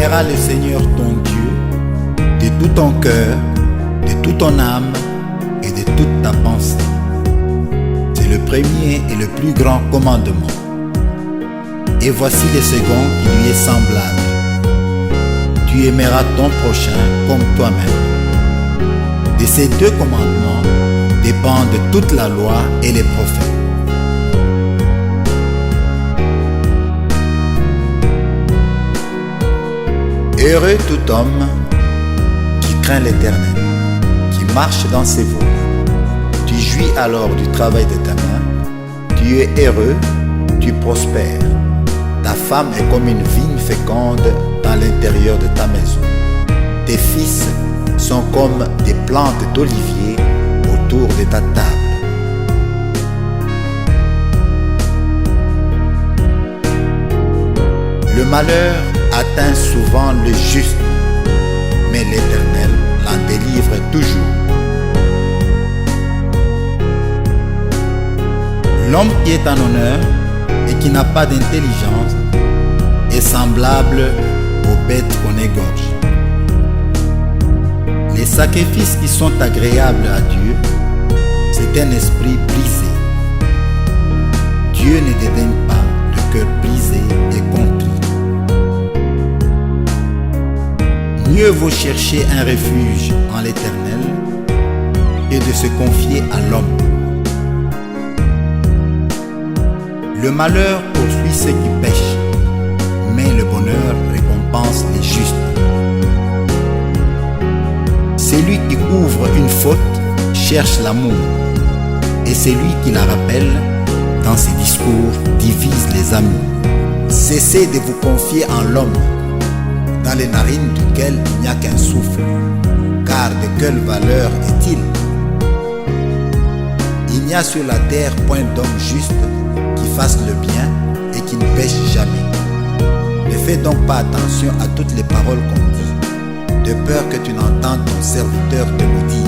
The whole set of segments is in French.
aimeras le Seigneur ton Dieu de tout ton cœur, de toute ton âme et de toute ta pensée. C'est le premier et le plus grand commandement. Et voici le second qui lui est semblable. Tu aimeras ton prochain comme toi-même. De ces deux commandements dépendent toute la loi et les prophètes. Heureux tout homme qui craint l'Éternel, qui marche dans ses voies. Tu jouis alors du travail de ta main, tu es heureux, tu prospères. Ta femme est comme une vigne féconde dans l'intérieur de ta maison. Tes fils sont comme des plantes d'olivier autour de ta table. Le malheur atteint souvent le juste, mais l'Éternel l'en délivre toujours. L'homme qui est en honneur et qui n'a pas d'intelligence est semblable aux bêtes qu'on égorge. Les sacrifices qui sont agréables à Dieu, c'est un esprit brisé. Dieu ne dédaigne pas le cœur brisé et contrit. Mieux vaut chercher un refuge en l'Éternel que de se confier à l'homme. Le malheur poursuit ceux qui pêchent, mais le bonheur récompense les justes. Celui qui couvre une faute cherche l'amour, et celui qui la rappelle dans ses discours divise les amis. Cessez de vous confier en l'homme, dans les narines duquel il n'y a qu'un souffle, car de quelle valeur est-il? Il n'y a sur la terre point d'homme juste qui fasse le bien et qui ne pêche jamais. Ne fais donc pas attention à toutes les paroles qu'on dit, de peur que tu n'entendes ton serviteur te le dire.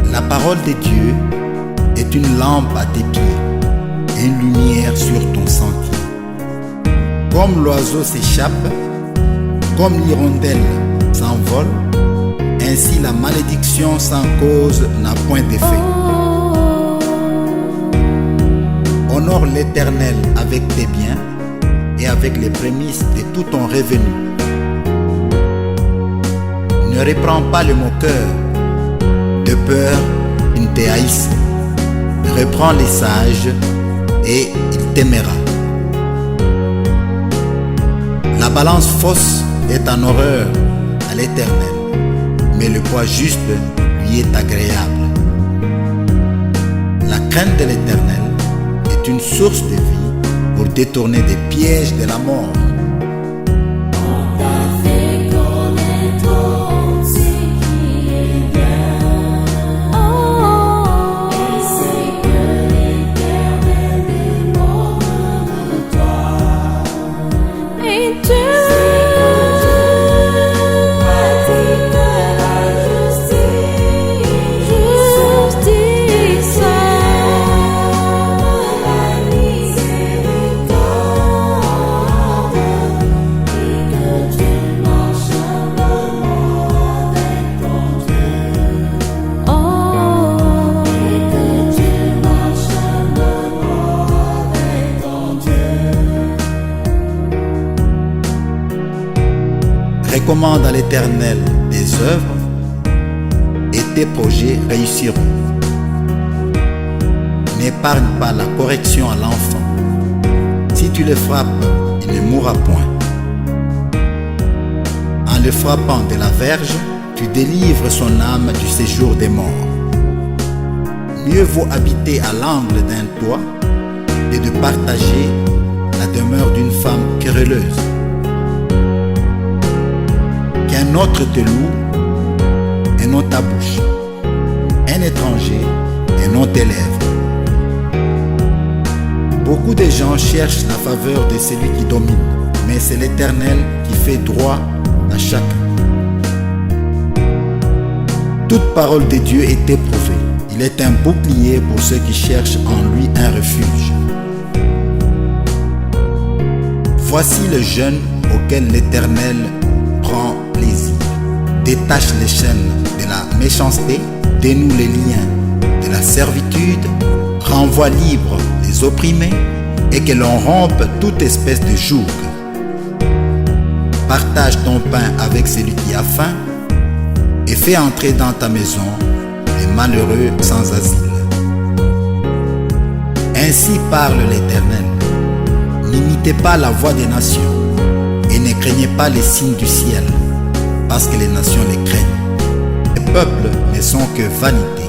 La parole de Dieu est une lampe à tes pieds et une lumière sur ton sentier. Comme l'oiseau s'échappe, comme l'hirondelle s'envole, ainsi la malédiction sans cause n'a point d'effet. Honore l'Éternel avec tes biens et avec les prémices de tout ton revenu. Ne reprends pas le moqueur, de peur qu'il ne te haïsse. Reprends les sages et il t'aimera. La balance fausse est en horreur à l'Éternel, mais le poids juste lui est agréable. La crainte de l'Éternel est une source de vie pour détourner des pièges de la mort. Recommande à l'Éternel des œuvres et tes projets réussiront. N'épargne pas la correction à l'enfant. Si tu le frappes, il ne mourra point. En le frappant de la verge, tu délivres son âme du séjour des morts. Mieux vaut habiter à l'angle d'un toit et de partager la demeure d'une femme querelleuse qu'un autre te loue et non ta bouche, un étranger et non tes lèvres. Beaucoup de gens cherchent la faveur de celui qui domine, mais c'est l'Éternel qui fait droit à chacun. Toute parole de Dieu est éprouvée. Il est un bouclier pour ceux qui cherchent en lui un refuge. Voici le jeûne auquel l'Éternel prend plaisir. Détache les chaînes de la méchanceté, dénoue les liens de la servitude, renvoie libre les opprimés et que l'on rompe toute espèce de joug. Partage ton pain avec celui qui a faim et fais entrer dans ta maison les malheureux sans asile. Ainsi parle l'Éternel. N'imitez pas la voix des nations et ne craignez pas les signes du ciel, parce que les nations les craignent. Les peuples ne sont que vanité.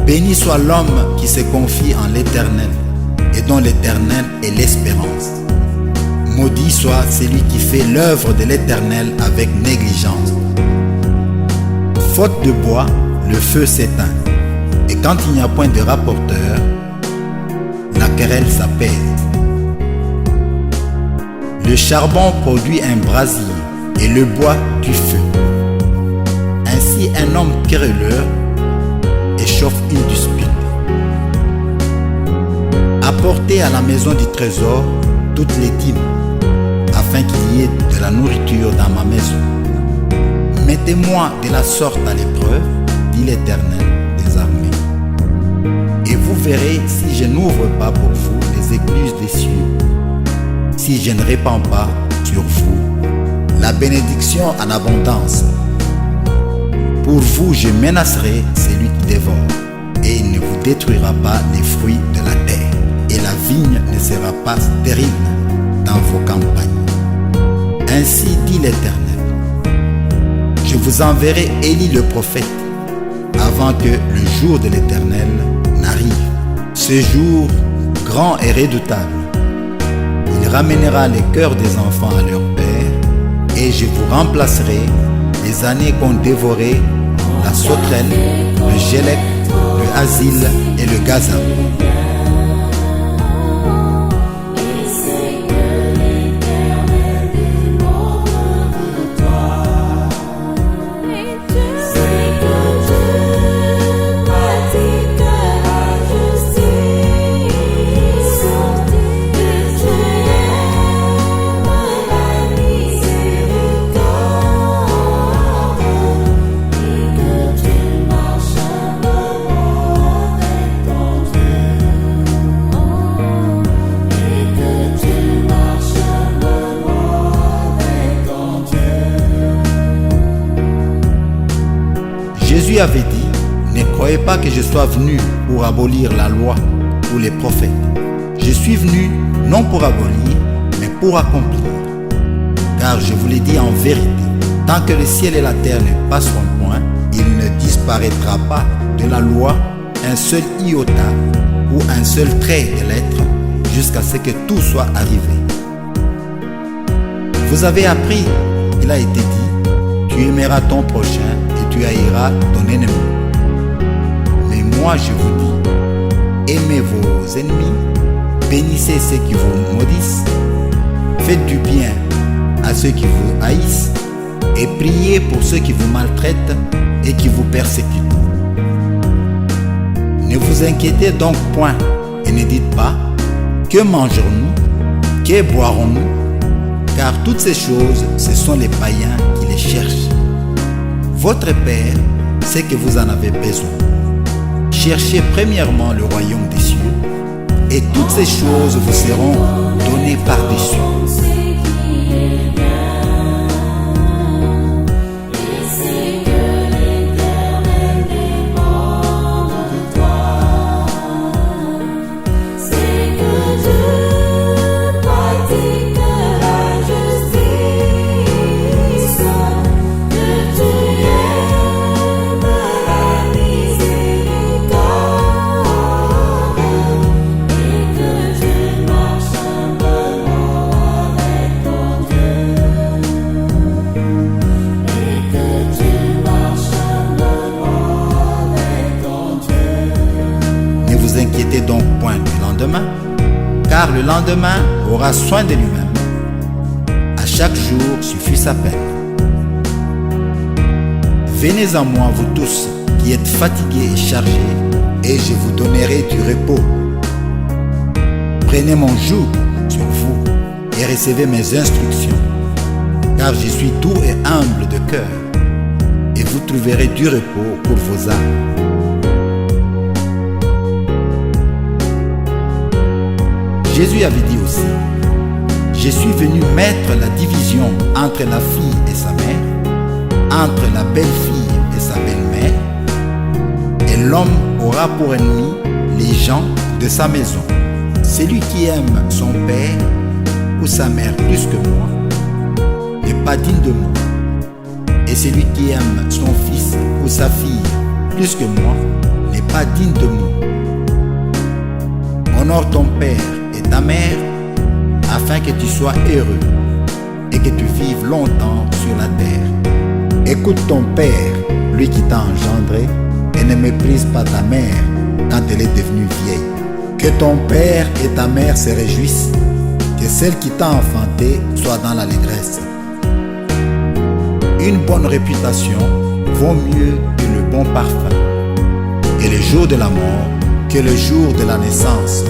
Béni soit l'homme qui se confie en l'Éternel et dont l'Éternel est l'espérance. Maudit soit celui qui fait l'œuvre de l'Éternel avec négligence. Faute de bois, le feu s'éteint, et quand il n'y a point de rapporteur, la querelle s'apaise. Le charbon produit un brasier et le bois du feu. Ainsi un homme querelleur échauffe une dispute. Apportez à la maison du trésor toutes les dîmes, afin qu'il y ait de la nourriture dans ma maison. Mettez-moi de la sorte à l'épreuve, dit l'Éternel des armées. Et vous verrez si je n'ouvre pas pour vous les écluses des cieux, si je ne répands pas sur vous la bénédiction en abondance. Pour vous, je menacerai celui qui dévore, et il ne vous détruira pas les fruits de la terre, et la vigne ne sera pas stérile dans vos campagnes. Ainsi dit l'Éternel, je vous enverrai Élie le prophète, avant que le jour de l'Éternel n'arrive. Ce jour grand et redoutable, il ramènera les cœurs des enfants à leur père, et je vous remplacerai les années qu'ont dévoré la sauterelle, le gélec, le asile et le gazan. Jésus avait dit, ne croyez pas que je sois venu pour abolir la loi ou les prophètes. Je suis venu non pour abolir, mais pour accomplir. Car je vous l'ai dit en vérité, tant que le ciel et la terre ne passeront point, il ne disparaîtra pas de la loi un seul iota ou un seul trait de lettre jusqu'à ce que tout soit arrivé. Vous avez appris il a été dit, tu aimeras ton prochain et tu haïras ton ennemi. Mais moi je vous dis, aimez vos ennemis, bénissez ceux qui vous maudissent, faites du bien à ceux qui vous haïssent et priez pour ceux qui vous maltraitent et qui vous persécutent. Ne vous inquiétez donc point et ne dites pas, que mangerons-nous, que boirons-nous, car toutes ces choses, ce sont les païens qui les cherchent. Votre Père sait que vous en avez besoin. Cherchez premièrement le royaume des cieux, et toutes ces choses vous seront données par-dessus. Ne vous inquiétez donc point du lendemain, car le lendemain aura soin de lui-même. À chaque jour suffit sa peine. Venez à moi, vous tous qui êtes fatigués et chargés, et je vous donnerai du repos. Prenez mon joug sur vous et recevez mes instructions, car je suis doux et humble de cœur, et vous trouverez du repos pour vos âmes. Jésus avait dit aussi, je suis venu mettre la division entre la fille et sa mère, entre la belle-fille et sa belle-mère, et l'homme aura pour ennemi les gens de sa maison. Celui qui aime son père ou sa mère plus que moi n'est pas digne de moi, et celui qui aime son fils ou sa fille plus que moi n'est pas digne de moi. Honore ton père et ta mère, afin que tu sois heureux et que tu vives longtemps sur la terre. Écoute ton père, lui qui t'a engendré, et ne méprise pas ta mère quand elle est devenue vieille. Que ton père et ta mère se réjouissent, que celle qui t'a enfanté soit dans l'allégresse. Une bonne réputation vaut mieux que le bon parfum, et le jour de la mort que le jour de la naissance.